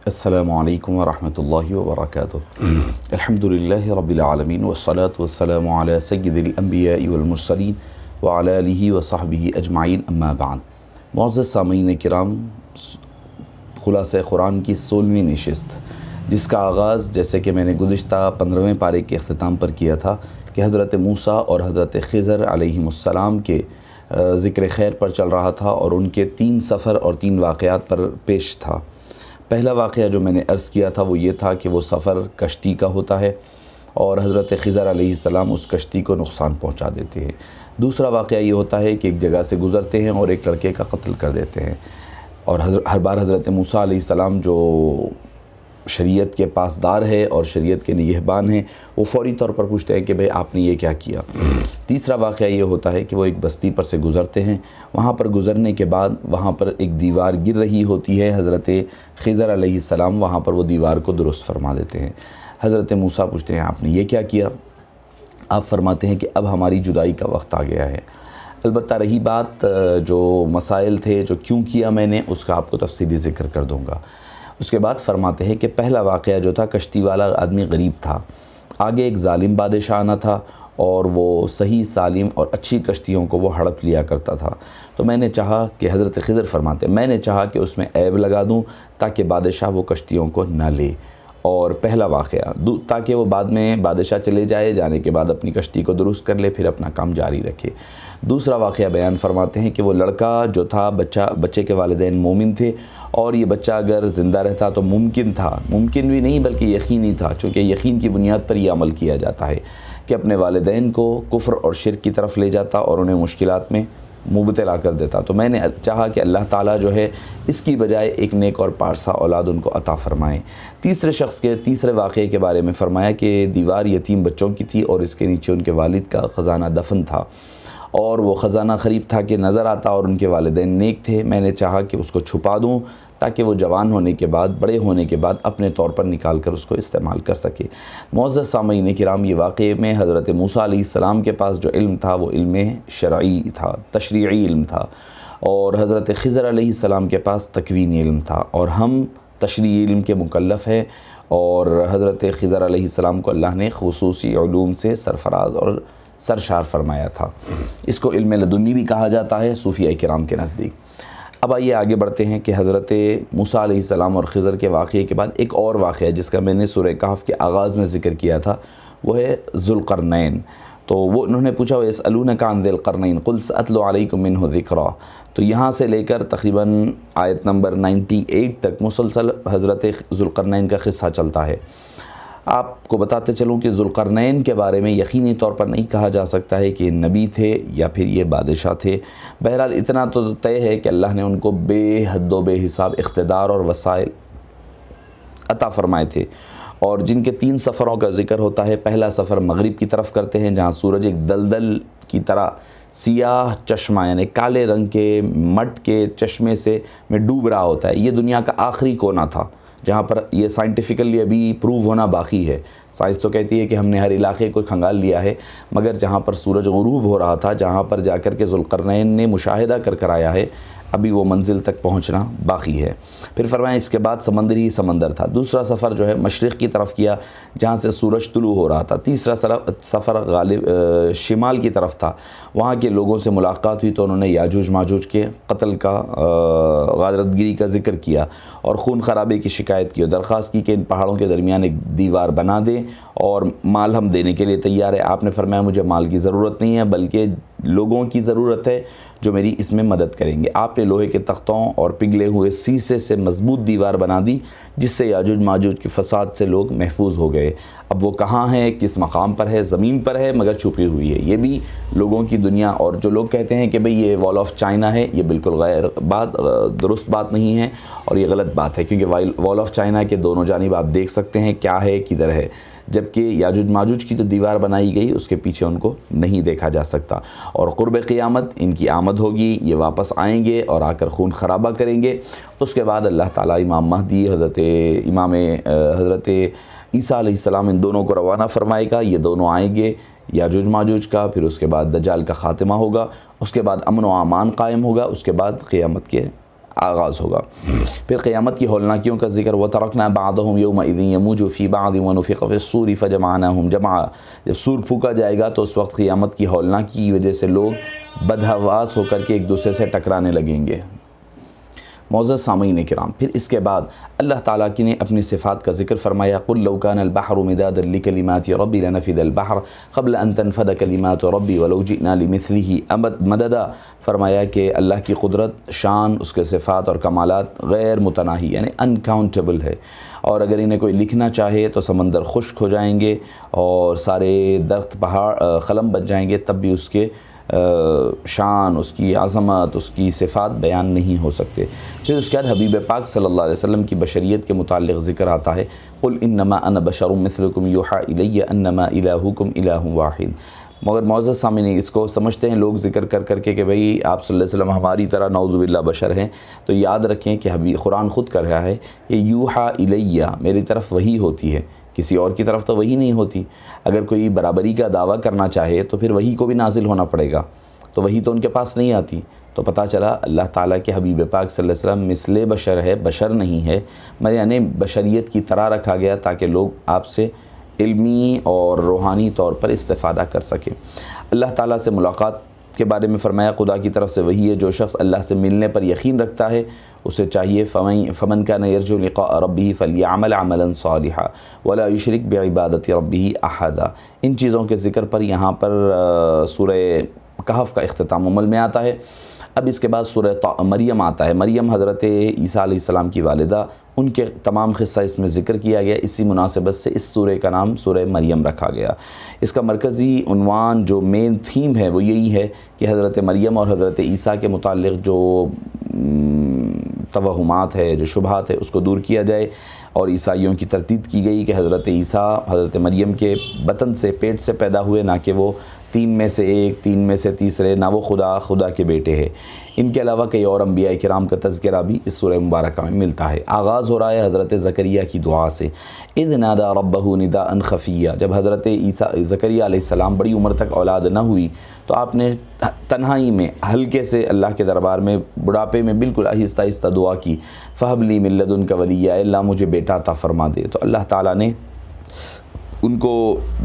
السلام علیکم ورحمۃ اللہ وبرکاتہ۔ الحمد للہ رب العالمین والصلاة والسلام علی سید الانبیاء والمرسلین وعلی آلہ وصحبہ اجمعین، اما بعد۔ معزز سامعین کرام، خلاصہ قرآن کی 16ویں نشست، جس کا آغاز جیسے کہ میں نے گزشتہ 15ویں پارے کے اختتام پر کیا تھا کہ حضرت موسیٰ اور حضرت خضر علیہم السلام کے ذکر خیر پر چل رہا تھا اور ان کے 3 سفر اور 3 واقعات پر پیش تھا۔ پہلا واقعہ جو میں نے عرض کیا تھا وہ یہ تھا کہ وہ سفر کشتی کا ہوتا ہے اور حضرت خضر علیہ السلام اس کشتی کو نقصان پہنچا دیتے ہیں۔ دوسرا واقعہ یہ ہوتا ہے کہ ایک جگہ سے گزرتے ہیں اور ایک لڑکے کا قتل کر دیتے ہیں، اور ہر بار حضرت موسیٰ علیہ السلام جو شریعت کے پاسدار ہے اور شریعت کے نگہبان ہیں، وہ فوری طور پر پوچھتے ہیں کہ بھئی آپ نے یہ کیا کیا۔ تیسرا واقعہ یہ ہوتا ہے کہ وہ ایک بستی پر سے گزرتے ہیں، وہاں پر گزرنے کے بعد وہاں پر ایک دیوار گر رہی ہوتی ہے، حضرت خضر علیہ السلام وہاں پر وہ دیوار کو درست فرما دیتے ہیں۔ حضرت موسیٰ پوچھتے ہیں آپ نے یہ کیا کیا؟ آپ فرماتے ہیں کہ اب ہماری جدائی کا وقت آ گیا ہے۔ البتہ رہی بات جو مسائل تھے جو کیوں کیا میں نے، اس کا آپ کو تفصیلی ذکر کر دوں گا۔ اس کے بعد فرماتے ہیں کہ پہلا واقعہ جو تھا، کشتی والا آدمی غریب تھا، آگے ایک ظالم بادشاہ آنا تھا اور وہ صحیح سالم اور اچھی کشتیوں کو وہ ہڑپ لیا کرتا تھا۔ تو میں نے چاہا کہ حضرت خضر فرماتے ہیں میں نے چاہا کہ اس میں عیب لگا دوں تاکہ بادشاہ وہ کشتیوں کو نہ لے، اور پہلا واقعہ تاکہ وہ بعد میں بادشاہ چلے جانے کے بعد اپنی کشتی کو درست کر لے، پھر اپنا کام جاری رکھے۔ دوسرا واقعہ بیان فرماتے ہیں کہ وہ لڑکا جو تھا، بچے کے والدین مومن تھے، اور یہ بچہ اگر زندہ رہتا تو ممکن بھی نہیں بلکہ یقینی تھا، چونکہ یقین کی بنیاد پر یہ عمل کیا جاتا ہے کہ اپنے والدین کو کفر اور شرک کی طرف لے جاتا اور انہیں مشکلات میں مبتلا کر دیتا۔ تو میں نے چاہا کہ اللہ تعالیٰ جو ہے اس کی بجائے ایک نیک اور پارسا اولاد ان کو عطا فرمائے۔ تیسرے واقعے کے بارے میں فرمایا کہ دیوار یتیم بچوں کی تھی اور اس کے نیچے ان کے والد کا خزانہ دفن تھا، اور وہ خزانہ قریب تھا کہ نظر آتا اور ان کے والدین نیک تھے۔ میں نے چاہا کہ اس کو چھپا دوں تاکہ وہ جوان ہونے کے بعد، بڑے ہونے کے بعد اپنے طور پر نکال کر اس کو استعمال کر سکے۔ معزز سامعین کرام، یہ واقعے میں حضرت موسیٰ علیہ السلام کے پاس جو علم تھا وہ علم شرعی تھا، تشریعی علم تھا، اور حضرت خضر علیہ السلام کے پاس تکوینی علم تھا، اور ہم تشریعی علم کے مکلف ہیں، اور حضرت خضر علیہ السلام کو اللہ نے خصوصی علوم سے سرفراز اور سرشار فرمایا تھا۔ اس کو علم لدنی بھی کہا جاتا ہے صوفیاء کرام کے نزدیک۔ اب آئیے آگے بڑھتے ہیں کہ حضرت موسیٰ علیہ السلام اور خضر کے واقعے کے بعد ایک اور واقعہ جس کا میں نے سورہ کہف کے آغاز میں ذکر کیا تھا، وہ ہے ذوالقرنین۔ تو وہ انہوں نے پوچھا وَيَسْأَلُونَكَ عَنْ ذِي الْقَرْنَيْنِ قُلْ سَأَتْلُو عَلَيْكُم مِّنْهُ ذِكْرًا۔ تو یہاں سے لے کر تقریباً آیت نمبر 98 تک مسلسل حضرت ذوالقرنین کا قصہ چلتا ہے۔ آپ کو بتاتے چلوں کہ ذوالقرنین کے بارے میں یقینی طور پر نہیں کہا جا سکتا ہے کہ نبی تھے یا پھر یہ بادشاہ تھے۔ بہرحال اتنا تو طے ہے کہ اللہ نے ان کو بے حد و بے حساب اقتدار اور وسائل عطا فرمائے تھے، اور جن کے 3 سفروں کا ذکر ہوتا ہے۔ پہلا سفر مغرب کی طرف کرتے ہیں، جہاں سورج ایک دلدل کی طرح سیاہ چشمہ یعنی کالے رنگ کے مٹ کے چشمے سے میں ڈوب رہا ہوتا ہے۔ یہ دنیا کا آخری کونا تھا جہاں پر یہ سائنٹیفیکلی ابھی پروو ہونا باقی ہے۔ سائنس تو کہتی ہے کہ ہم نے ہر علاقے کو کھنگال لیا ہے، مگر جہاں پر سورج غروب ہو رہا تھا، جہاں پر جا کر کے ذوالقرنین نے مشاہدہ کر آیا ہے، ابھی وہ منزل تک پہنچنا باقی ہے۔ پھر فرمایا اس کے بعد سمندر ہی سمندر تھا۔ دوسرا سفر جو ہے مشرق کی طرف کیا، جہاں سے سورج طلوع ہو رہا تھا۔ تیسرا سفر غالب شمال کی طرف تھا، وہاں کے لوگوں سے ملاقات ہوئی تو انہوں نے یاجوج ماجوج کے قتل کا، غارت گری کا ذکر کیا اور خون خرابے کی شکایت کی اور درخواست کی کہ ان پہاڑوں کے درمیان ایک دیوار بنا دیں اور مال ہم دینے کے لیے تیار ہے۔ آپ نے فرمایا مجھے مال کی ضرورت نہیں ہے بلکہ لوگوں کی ضرورت ہے جو میری اس میں مدد کریں گے۔ آپ نے لوہے کے تختوں اور پگھلے ہوئے سیسے سے مضبوط دیوار بنا دی جس سے یاجوج ماجوج کے فساد سے لوگ محفوظ ہو گئے۔ اب وہ کہاں ہے، کس مقام پر ہے؟ زمین پر ہے مگر چھپی ہوئی ہے۔ یہ بھی لوگوں کی دنیا، اور جو لوگ کہتے ہیں کہ بھئی یہ وال آف چائنا ہے، یہ بالکل درست بات نہیں ہے اور یہ غلط بات ہے، کیونکہ وال آف چائنا کے دونوں جانب آپ دیکھ سکتے ہیں کیا ہے کدھر ہے، جبکہ یاجوج ماجوج کی جو دیوار بنائی گئی اس کے پیچھے ان کو نہیں دیکھا جا سکتا، اور قرب قیامت ان کی آمد ہوگی، یہ واپس آئیں گے اور آ کر خون خرابہ کریں گے۔ اس کے بعد اللہ تعالیٰ امام مہدی، حضرت عیسیٰ علیہ السلام، ان دونوں کو روانہ فرمائے گا۔ یہ دونوں آئیں گے، یاجوج ماجوج کا، پھر اس کے بعد دجال کا خاتمہ ہوگا، اس کے بعد امن و امان قائم ہوگا، اس کے بعد قیامت کے آغاز ہوگا۔ پھر قیامت کی ہولناکیوں کا ذکر، وَتَرَكْنَا بَعْضَهُمْ يَوْمَئِذٍ يَمُوجُ فِي بَعْضٍ وَنُفِخَ فِي الصُّورِ فَجَمَعْنَاهُمْ جَمْعًا، جب سور پھونکا جائے گا تو اس وقت قیامت کی ہولناکی کی وجہ سے لوگ بدحواس ہو کر کے ایک دوسرے سے ٹکرانے لگیں گے۔ معزز سامعین کرام، پھر اس کے بعد اللہ تعالیٰ کی نے اپنی صفات کا ذکر فرمایا، قُلْ لَوْ كَانَ الْبَحْرُ مِدَادًا لِكَلِمَاتِ رَبِّي لَنَفِدَ الْبَحْرُ قَبْلَ أَن تَنْفَدَ كَلِمَاتُ رَبِّي وَلَوْ جِئْنَا لِمِثْلِهِ مَدَدًا۔ فرمایا کہ اللہ کی قدرت، شان، اس کے صفات اور کمالات غیر متناہی یعنی انکاؤنٹیبل ہے، اور اگر انہیں کوئی لکھنا چاہے تو سمندر خشک ہو جائیں گے اور سارے درخت پہاڑ قلم بن جائیں گے، تب بھی اس کے شان، اس کی عظمت، اس کی صفات بیان نہیں ہو سکتے۔ پھر اس کے بعد حبیب پاک صلی اللہ علیہ وسلم کی بشریت کے متعلق ذکر آتا ہے، قُلْ إِنَّمَا أَنَا بَشَرٌ مِثْلُكُمْ يُوحَىٰ إِلَيَّ أَنَّمَا إِلَٰهُكُمْ إِلَٰهٌ وَاحِدٌ۔ مگر معزز سامعین، اس کو سمجھتے ہیں لوگ ذکر کر کے کہ بھئی آپ صلی اللہ علیہ وسلم ہماری طرح نعوذ باللہ بشر ہیں، تو یاد رکھیں کہ قرآن خود کر رہا ہے، یہ یوحیٰ الیہ میری طرف وحی ہوتی ہے، کسی اور کی طرف تو وحی نہیں ہوتی۔ اگر کوئی برابری کا دعویٰ کرنا چاہے تو پھر وحی کو بھی نازل ہونا پڑے گا، تو وحی تو ان کے پاس نہیں آتی۔ تو پتہ چلا اللہ تعالیٰ کے حبیب پاک صلی اللہ علیہ وسلم مثل بشر ہے، بشر نہیں ہے، یعنی بشریت کی طرح رکھا گیا تاکہ لوگ آپ سے علمی اور روحانی طور پر استفادہ کر سکیں۔ اللہ تعالیٰ سے ملاقات کے بارے میں فرمایا، خدا کی طرف سے وہی ہے، جو شخص اللہ سے ملنے پر یقین رکھتا ہے اسے چاہیے فمن كان يرجو لقاء ربه فليعمل عملا صالحا ولا يشرك بعبادة ربه احدا۔ ان چیزوں کے ذکر پر یہاں پر سورہ کہف کا اختتام عمل میں آتا ہے۔ اب اس کے بعد سورہ مریم آتا ہے۔ مریم حضرت عیسیٰ علیہ السلام کی والدہ، ان کے تمام قصہ اس میں ذکر کیا گیا، اسی مناسبت سے اس سورہ کا نام سورہ مریم رکھا گیا۔ اس کا مرکزی عنوان جو مین تھیم ہے وہ یہی ہے کہ حضرت مریم اور حضرت عیسیٰ کے متعلق جو توہمات ہے، جو شبہات ہے، اس کو دور کیا جائے، اور عیسائیوں کی تردید کی گئی کہ حضرت عیسیٰ حضرت مریم کے بطن سے، پیٹ سے پیدا ہوئے، نہ کہ وہ تین میں سے ایک، تین میں سے تیسرے، نہ وہ خدا کے بیٹے ہیں۔ ان کے علاوہ کئی اور انبیاء کرام کا تذکرہ بھی اس سورہ مبارکہ میں ملتا ہے۔ آغاز ہو رہا ہے حضرت زکریا کی دعا سے، اذ نادى ربه نداء خفیا۔ جب حضرت زکریا علیہ السلام بڑی عمر تک اولاد نہ ہوئی تو آپ نے تنہائی میں ہلکے سے اللہ کے دربار میں بڑھاپے میں بالکل آہستہ آہستہ دعا کی، فہب لی من لدنک ولیا، اللہ مجھے بیٹا عطا فرما دے۔ تو اللہ تعالیٰ نے ان کو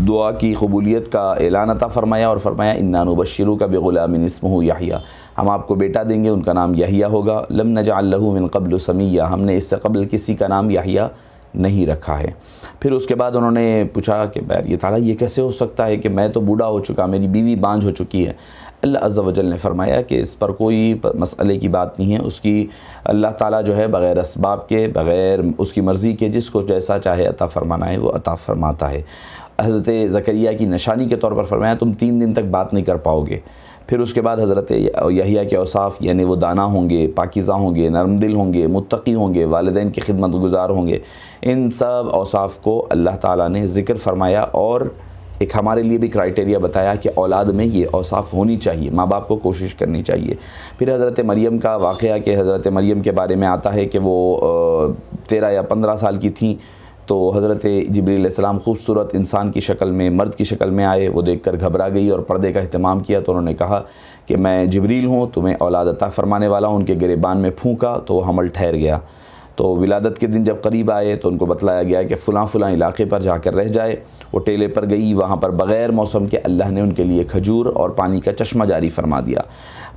دعا کی قبولیت کا اعلان عطا فرمایا اور فرمایا انا نبشرک بغلام اسمہ یحییٰ، ہم آپ کو بیٹا دیں گے، ان کا نام یحییٰ ہوگا، لم نجعل لہ من قبل سمیہ، ہم نے اس سے قبل کسی کا نام یحییٰ نہیں رکھا ہے۔ پھر اس کے بعد انہوں نے پوچھا کہ یہ تعالیٰ یہ کیسے ہو سکتا ہے کہ میں تو بوڑھا ہو چکا، میری بیوی بانجھ ہو چکی ہے۔ اللہ عز و جل نے فرمایا کہ اس پر کوئی مسئلے کی بات نہیں ہے، اس کی اللہ تعالیٰ جو ہے بغیر اسباب کے، بغیر اس کی مرضی کے جس کو جیسا چاہے عطا فرمانا ہے وہ عطا فرماتا ہے۔ حضرت زکریا کی نشانی کے طور پر فرمایا تم 3 دن تک بات نہیں کر پاؤ گے۔ پھر اس کے بعد حضرت یحییٰ کے اوصاف، یعنی وہ دانا ہوں گے، پاکیزہ ہوں گے، نرم دل ہوں گے، متقی ہوں گے، والدین کی خدمت گزار ہوں گے، ان سب اوصاف کو اللہ تعالیٰ نے ذکر فرمایا اور ایک ہمارے لیے بھی کرائٹیریا بتایا کہ اولاد میں یہ اوصاف ہونی چاہیے، ماں باپ کو کوشش کرنی چاہیے۔ پھر حضرت مریم کا واقعہ کہ حضرت مریم کے بارے میں آتا ہے کہ وہ 13 یا 15 سال کی تھیں تو حضرت جبریل علیہ السلام خوبصورت انسان کی شکل میں، مرد کی شکل میں آئے، وہ دیکھ کر گھبرا گئی اور پردے کا اہتمام کیا، تو انہوں نے کہا کہ میں جبریل ہوں، تمہیں اولاد عطا فرمانے والا ہوں۔ ان کے گریبان میں پھونکا تو وہ حمل ٹھہر گیا۔ تو ولادت کے دن جب قریب آئے تو ان کو بتلایا گیا کہ فلاں فلاں علاقے پر جا کر رہ جائے۔ وہ ٹیلے پر گئی، وہاں پر بغیر موسم کے اللہ نے ان کے لیے کھجور اور پانی کا چشمہ جاری فرما دیا۔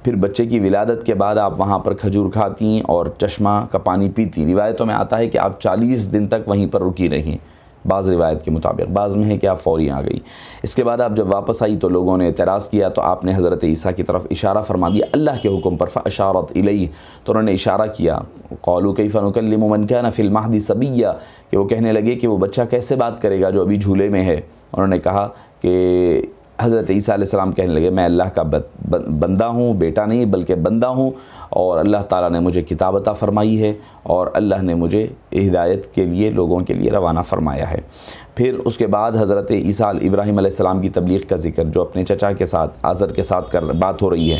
پھر بچے کی ولادت کے بعد آپ وہاں پر کھجور کھاتیں اور چشمہ کا پانی پیتیں۔ روایتوں میں آتا ہے کہ آپ 40 دن تک وہیں پر رکی رہیں، بعض روایت کے مطابق، بعض میں ہے کہ آپ فوری آ گئی۔ اس کے بعد آپ جب واپس آئی تو لوگوں نے اعتراض کیا تو آپ نے حضرت عیسیٰ کی طرف اشارہ فرما دیا اللہ کے حکم پر، فاشارت الیہ، تو انہوں نے اشارہ کیا، قالوا کیف نکلم من کان فی المہد صبیا، کہ وہ کہنے لگے کہ وہ بچہ کیسے بات کرے گا جو ابھی جھولے میں ہے۔ انہوں نے کہا کہ حضرت عیسیٰ علیہ السلام کہنے لگے میں اللہ کا بندہ ہوں، بیٹا نہیں بلکہ بندہ ہوں، اور اللہ تعالیٰ نے مجھے کتاب عطا فرمائی ہے اور اللہ نے مجھے ہدایت کے لیے لوگوں کے لیے روانہ فرمایا ہے۔ پھر اس کے بعد حضرت عیسیٰ ابراہیم علیہ السلام کی تبلیغ کا ذکر جو اپنے چچا کے ساتھ آزر کے ساتھ بات ہو رہی ہے۔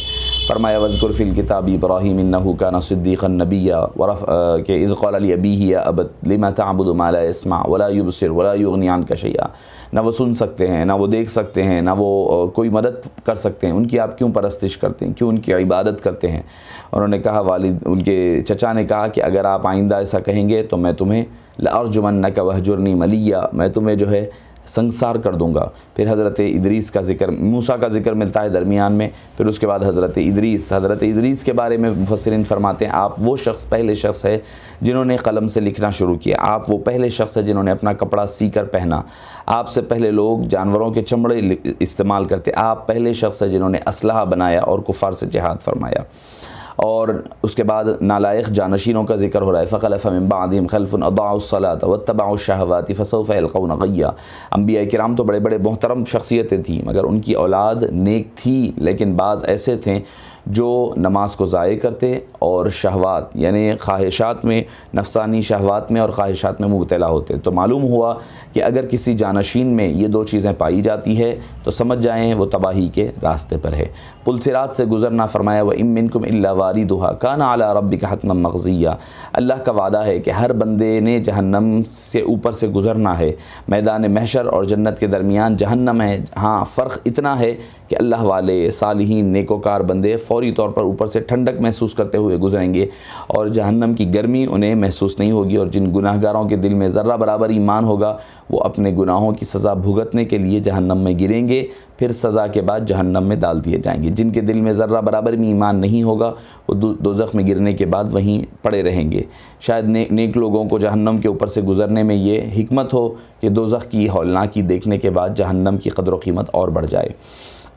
فرمایا وَاذْكُرْ فِي الْكِتَابِ إِبْرَاهِيمَ إِنَّهُ كَانَ صِدِّيقًا نَبِيًّا کہ اذ قال لأبيه يا أبت لما تعبد ما لا يسمع ولا يبصر ولا يغني عنك شيئا، نہ وہ سن سکتے ہیں، نہ وہ دیکھ سکتے ہیں، نہ وہ کوئی مدد کر سکتے ہیں، ان کی آپ کیوں پرستش کرتے ہیں، کیوں ان کی عبادت کرتے ہیں؟ انہوں انہوں نے کہا ان کے چچا نے کہا کہ اگر آپ آئندہ ایسا کہیں گے تو میں تمہیں لأرجمنک وہجرنی ملیہ، میں تمہیں جو ہے سنگسار کر دوں گا۔ پھر حضرت ادریس کا ذکر، موسیٰ کا ذکر ملتا ہے درمیان میں، پھر اس کے بعد حضرت ادریس کے بارے میں مفسرین فرماتے ہیں آپ وہ شخص، پہلے شخص ہے جنہوں نے قلم سے لکھنا شروع کیا، آپ وہ پہلے شخص ہے جنہوں نے اپنا کپڑا سی کر پہنا، آپ سے پہلے لوگ جانوروں کے چمڑے استعمال کرتے، آپ پہلے شخص ہے جنہوں نے اسلحہ بنایا اور کفار سے جہاد فرمایا۔ اور اس کے بعد نالائق جانشینوں کا ذکر ہو رہا ہے، فخلف من بعدهم خلف اضاعوا الصلاة واتبعوا الشهوات فسوف يلقون غیا۔ انبیاء کرام تو بڑے بڑے محترم شخصیتیں تھیں، مگر ان کی اولاد نیک تھی، لیکن بعض ایسے تھے جو نماز کو ضائع کرتے اور شہوات یعنی خواہشات میں، نفسانی شہوات میں اور خواہشات میں مبتلا ہوتے۔ تو معلوم ہوا کہ اگر کسی جانشین میں یہ دو چیزیں پائی جاتی ہے تو سمجھ جائیں وہ تباہی کے راستے پر ہے۔ پل صراط سے گزرنا، فرمایا وَإِن مِّنكُمْ إِلَّا وَارِدُهَا كَانَ عَلَىٰ رَبِّكَ حَتْمًا مَّقْضِيًّا۔ اللہ کا وعدہ ہے کہ ہر بندے نے جہنم سے اوپر سے گزرنا ہے، میدان محشر اور جنت کے درمیان جہنم ہے۔ ہاں فرق اتنا ہے کہ اللہ والے صالحین نیکوکار بندے فوری طور پر اوپر سے ٹھنڈک محسوس کرتے ہوئے گزریں گے اور جہنم کی گرمی انہیں محسوس نہیں ہوگی، اور جن گناہ گاروں کے دل میں ذرہ برابر ایمان ہوگا وہ اپنے گناہوں کی سزا بھگتنے کے لیے جہنم میں گریں گے، پھر سزا کے بعد جہنم میں ڈال دیے جائیں گے۔ جن کے دل میں ذرہ برابر بھی ایمان نہیں ہوگا وہ دوزخ میں گرنے کے بعد وہیں پڑے رہیں گے۔ شاید نیک لوگوں کو جہنم کے اوپر سے گزرنے میں یہ حکمت ہو کہ دوزخ کی ہولناکی دیکھنے کے بعد جہنم کی قدر و قیمت اور بڑھ جائے۔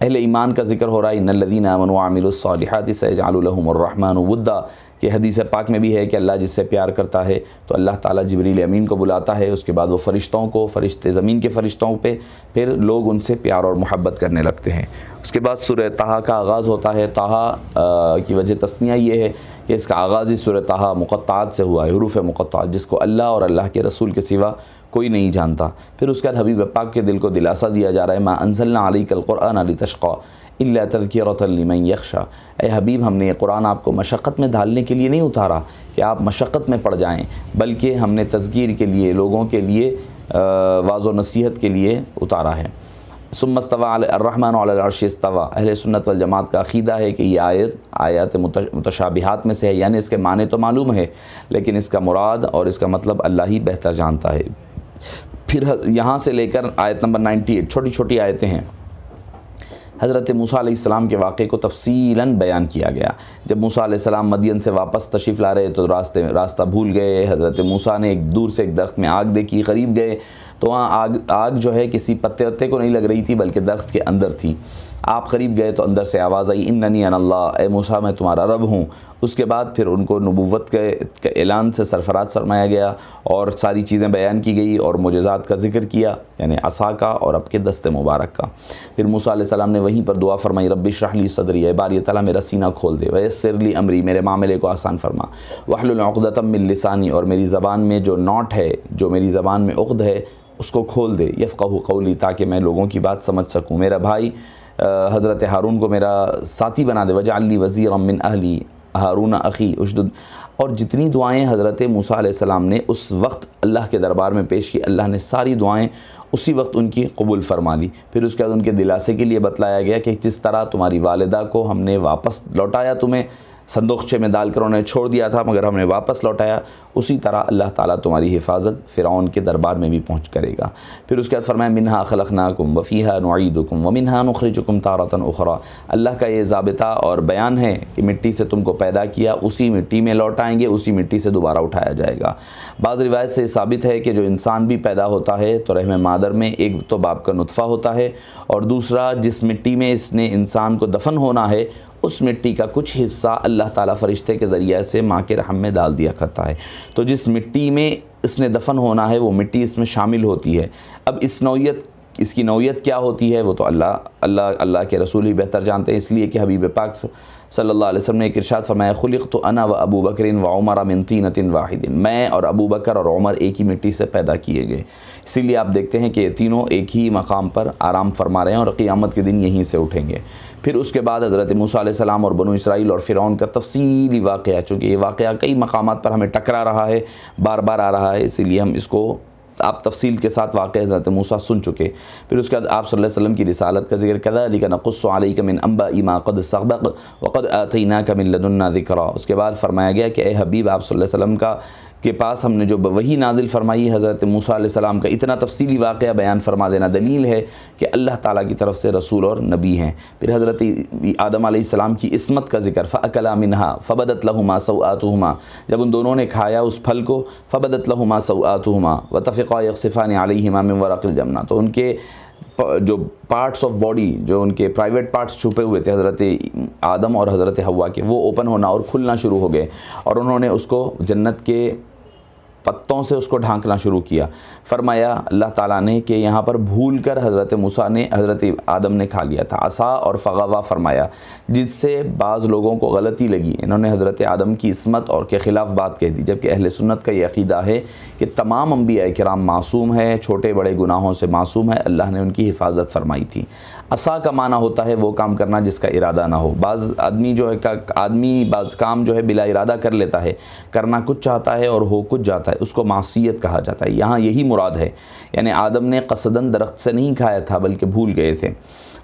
اہل ایمان کا ذکر ہو رہا ہے، ان الذین آمنوا وعملوا الصالحات سیجعل لهم الرحمن ودا، کہ حدیث پاک میں بھی ہے کہ اللہ جس سے پیار کرتا ہے تو اللہ تعالیٰ جبریل امین کو بلاتا ہے، اس کے بعد وہ فرشتوں کو، فرشتے زمین کے فرشتوں پہ، پھر لوگ ان سے پیار اور محبت کرنے لگتے ہیں۔ اس کے بعد سورہ طٰہٰ کا آغاز ہوتا ہے۔ طٰہٰ کی وجہ تسمیہ یہ ہے کہ اس کا آغاز ہی سورہ طٰہٰ مقطعات سے ہوا ہے، حروف مقطعات جس کو اللہ اور اللہ کے رسول کے سوا کوئی نہیں جانتا۔ پھر اس کے بعد حبیب پاک کے دل کو دلاسا دیا جا رہا ہے، ما انزلنا علیک القرآن لتشقی الا تذکرۃ لمن یخشی، اے حبیب ہم نے یہ قرآن آپ کو مشقت میں ڈالنے کے لیے نہیں اتارا کہ آپ مشقت میں پڑ جائیں، بلکہ ہم نے تذکیر کے لیے، لوگوں کے لیے، واعظ و نصیحت کے لیے اتارا ہے۔ ثم استوى الرحمن علی العرش استوى، اہل سنت والجماعت کا عقیدہ ہے کہ یہ آیات متشابہات میں سے ہے، یعنی اس کے معنی تو معلوم ہے لیکن اس کا مراد اور اس کا مطلب اللہ ہی بہتر جانتا ہے۔ پھر یہاں سے لے کر آیت نمبر 98 چھوٹی چھوٹی آیتیں ہیں، حضرت موسیٰ علیہ السلام کے واقعے کو تفصیلاً بیان کیا گیا۔ جب موسیٰ علیہ السلام مدین سے واپس تشریف لا رہے تو راستہ بھول گئے، حضرت موسیٰ نے ایک دور سے ایک درخت میں آگ دیکھی، قریب گئے تو وہاں آگ جو ہے کسی پتے وتے کو نہیں لگ رہی تھی بلکہ درخت کے اندر تھی۔ آپ قریب گئے تو اندر سے آواز آئی، اننی انا اللہ، اے موسیٰ میں تمہارا رب ہوں۔ اس کے بعد پھر ان کو نبوت کے اعلان سے سرفراز فرمایا گیا اور ساری چیزیں بیان کی گئی اور معجزات کا ذکر کیا، یعنی عصا کا اور اب کے دست مبارک کا۔ پھر موسیٰ علیہ السلام نے وہیں پر دعا فرمائی، رب اشرح لی صدری، اے باری تعالیٰ میرا سینہ کھول دے، ویسر لی امری، میرے معاملے کو آسان فرما، واحلل عقدۃ من لسانی، اور میری زبان میں جو نوٹ ہے، جو میری زبان میں عقد ہے اس کو کھول دے، یفقہوا قولی، تاکہ میں لوگوں کی بات سمجھ سکوں۔ میرا بھائی حضرت ہارون کو میرا ساتھی بنا دے، وجعل لی وزیرا من اہلی ہارون اخی اشدد، اور جتنی دعائیں حضرت موسیٰ علیہ السلام نے اس وقت اللہ کے دربار میں پیش کی، اللہ نے ساری دعائیں اسی وقت ان کی قبول فرما لی۔ پھر اس کے بعد ان کے دلاسے کے لیے بتلایا گیا کہ جس طرح تمہاری والدہ کو ہم نے واپس لوٹایا، تمہیں صندوقچے میں ڈال کر انہیں چھوڑ دیا تھا مگر ہم نے واپس لوٹایا، اسی طرح اللہ تعالیٰ تمہاری حفاظت فرعون کے دربار میں بھی پہنچ کرے گا۔ پھر اس کے بعد فرمایا منہا خلقناکم وفیہا نعیدکم ومنہا نخرجکم تارۃ اخری، اللہ کا یہ ضابطہ اور بیان ہے کہ مٹی سے تم کو پیدا کیا، اسی مٹی میں لوٹائیں گے، اسی مٹی سے دوبارہ اٹھایا جائے گا۔ بعض روایت سے ثابت ہے کہ جو انسان بھی پیدا ہوتا ہے تو رحم مادر میں ایک تو باپ کا نطفہ ہوتا ہے اور دوسرا جس مٹی میں اس نے انسان کو دفن ہونا ہے اس مٹی کا کچھ حصہ اللہ تعالیٰ فرشتے کے ذریعے سے ماں کے رحم میں ڈال دیا کرتا ہے، تو جس مٹی میں اس نے دفن ہونا ہے وہ مٹی اس میں شامل ہوتی ہے۔ اب اس کی نوعیت کیا ہوتی ہے وہ تو اللہ کے رسول ہی بہتر جانتے ہیں، اس لیے کہ حبیب پاک صلی اللہ علیہ وسلم نے ایک ارشاد فرمایا، خلقت انا و ابو بکر و عمر من طینۃ واحد، میں اور ابو بکر اور عمر ایک ہی مٹی سے پیدا کیے گئے۔ اسی لیے آپ دیکھتے ہیں کہ یہ تینوں ایک ہی مقام پر آرام فرما رہے ہیں اور قیامت کے دن یہیں سے اٹھیں گے۔ پھر اس کے بعد حضرت موسیٰ علیہ السلام اور بنو اسرائیل اور فرعون کا تفصیلی واقعہ، چونکہ یہ واقعہ کئی مقامات پر ہمیں ٹکرا رہا ہے، بار بار آ رہا ہے، اسی لیے ہم اس کو آپ تفصیل کے ساتھ واقعہ حضرت موسیٰ سن چکے. پھر اس کے بعد آپ صلی اللہ علیہ وسلم کی رسالت کا ذکر كذلك نقص عليك من انباء ما قد سبق وقد آتيناك من لدنا ذكرا. اس کے بعد فرمایا گیا کہ اے حبیب آپ صلی اللہ علیہ وسلم کے پاس ہم نے جو وحی نازل فرمائی حضرت موسیٰ علیہ السلام کا اتنا تفصیلی واقعہ بیان فرما دینا دلیل ہے کہ اللہ تعالیٰ کی طرف سے رسول اور نبی ہیں. پھر حضرت آدم علیہ السلام کی عصمت کا ذکر فَأَكَلَا مِنْهَا فَبَدَتْ لَهُمَا سَوْآتُهُمَا. جب ان دونوں نے کھایا اس پھل کو فَبَدَتْ لَهُمَا سَوْآتُهُمَا وَتَفِقَا يَخْصِفَانِ عَلَيْهِمَا مِنْ وَرَقِ الْجَنَّةِ. تو ان کے جو پارٹس آف باڈی جو ان کے پرائیویٹ پارٹس چھپے ہوئے تھے حضرت آدم اور حضرت حوا کے وہ اوپن ہونا اور کھلنا شروع ہو گئے اور انہوں نے اس کو جنت کے پتوں سے اس کو ڈھانکنا شروع کیا. فرمایا اللہ تعالیٰ نے کہ یہاں پر بھول کر حضرت موسیٰ نے حضرت آدم نے کھا لیا تھا. عصا اور فغوا فرمایا جس سے بعض لوگوں کو غلطی لگی. انہوں نے حضرت آدم کی عصمت اور کے خلاف بات کہہ دی جبکہ اہل سنت کا یہ عقیدہ ہے کہ تمام انبیاء کرام معصوم ہیں, چھوٹے بڑے گناہوں سے معصوم ہے, اللہ نے ان کی حفاظت فرمائی تھی. عصا کا معنی ہوتا ہے وہ کام کرنا جس کا ارادہ نہ ہو. بعض آدمی بعض کام جو ہے بلا ارادہ کر لیتا ہے, کرنا کچھ چاہتا ہے اور ہو کچھ جاتا ہے, اس کو معصیت کہا جاتا ہے. یہاں یہی مراد ہے, یعنی آدم نے قصداً درخت سے نہیں کھایا تھا بلکہ بھول گئے تھے.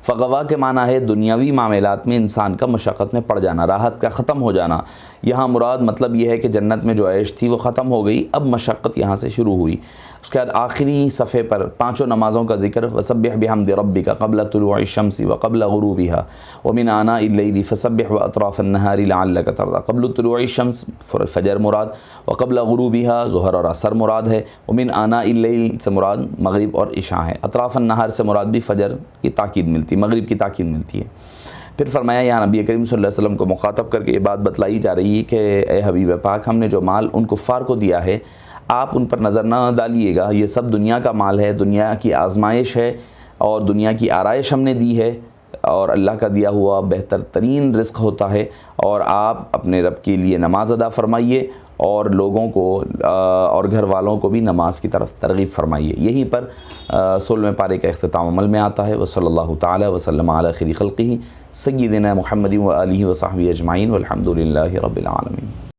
فغوا کے معنی ہے دنیاوی معاملات میں انسان کا مشقت میں پڑ جانا, راحت کا ختم ہو جانا. یہاں مراد مطلب یہ ہے کہ جنت میں جو عیش تھی وہ ختم ہو گئی, اب مشقت یہاں سے شروع ہوئی. اس کے بعد آخری صفحے پر 5 نمازوں کا ذکر وسبح بحمد ربک قبل طلوع الشمس وقبل غروبها ومن آناء اللیل فسبح واطراف النہار لعلک ترضی. قبل طلوع الشمس فجر مراد, وقبل غروبها ظہر اور عصر مراد ہے, ومن آناء اللیل سے مراد مغرب اور عشاء ہے, اطراف النہار سے مراد بھی فجر کی تاکید ملتی, مغرب کی تاکید ملتی ہے. پھر فرمایا یہاں نبی کریم صلی اللہ علیہ وسلم کو مخاطب کر کے یہ بات بتلائی جا رہی ہے کہ اے حبیب پاک ہم نے جو مال ان کفار کو دیا ہے آپ ان پر نظر نہ ڈالیے گا, یہ سب دنیا کا مال ہے, دنیا کی آزمائش ہے اور دنیا کی آرائش ہم نے دی ہے اور اللہ کا دیا ہوا بہتر ترین رزق ہوتا ہے. اور آپ اپنے رب کے لیے نماز ادا فرمائیے اور لوگوں کو اور گھر والوں کو بھی نماز کی طرف ترغیب فرمائیے. یہیں پر 16ویں پارے کا اختتام عمل میں آتا ہے. وصلی اللہ تعالی وسلم علی خیر خلقہ سیدنا محمد و آلہ و صحبہ اجمعین والحمد للہ رب العالمین.